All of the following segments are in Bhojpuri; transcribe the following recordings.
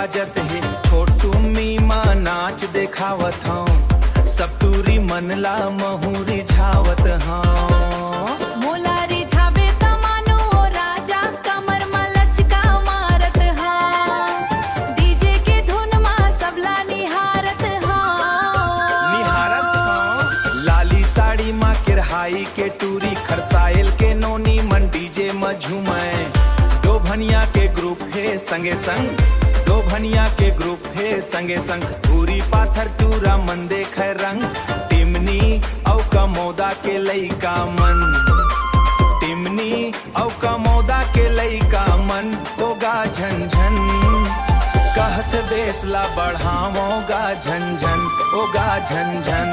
बाजत है, छोटू मीमा नाच देखावत हूँ, सब टूरी मनला महुरी झावत हूँ। मोलारी झाबे तमानो राजा कमर में लचका मारत हाँ, डीजे के धुन में सबला निहारत हाँ। लाली साड़ी माँ किरहाई के टूरी खरसाइल के नोनी मन डीजे में झूमे, दो भनिया के ग्रुप है संगे संग, दो भनिया के ग्रुप है संगे संग, पूरी पाथर टूरा मन देख रंग, टिमनी औ कमोदा के लइका मन, टिमनी औ कमोदा के लइका मन होगा झनझन, कहत बेसला बढ़ावोगा झनझन होगा झनझन।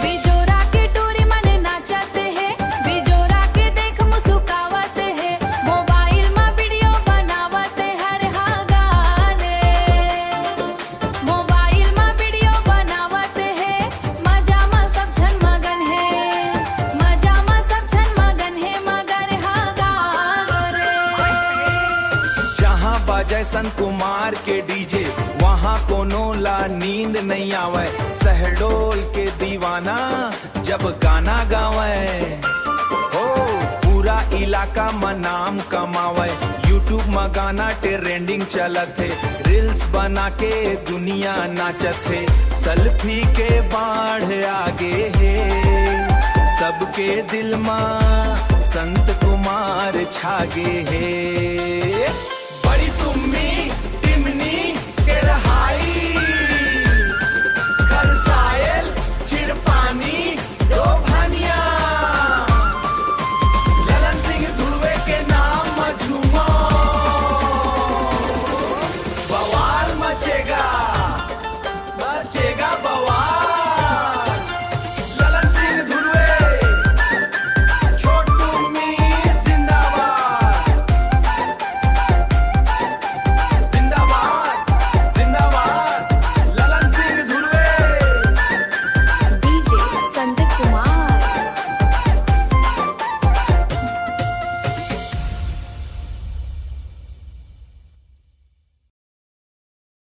बिजोरा के टूरी मन नाचत है, बिजोरा के देख मुस्कुरावत है, मोबाइल में वीडियो बनावत हर गाने, मोबाइल में वीडियो बनावत है, मजा में सब झन मगन है, मजा में सब झन मगन है मगर रे। जहाँ बाजे सन कुमार के डीजे वहाँ कोनो ला नींद नहीं आवे, सहडोल के दीवाना जब गाना गावे, हो पूरा इलाका में नाम कमावे, यूट्यूब में गाना ट्रेंडिंग चलत है, रील्स बना के दुनिया नाचत है, सेल्फी के बाढ़ आगे है, सबके दिल में संत कुमार छागे है।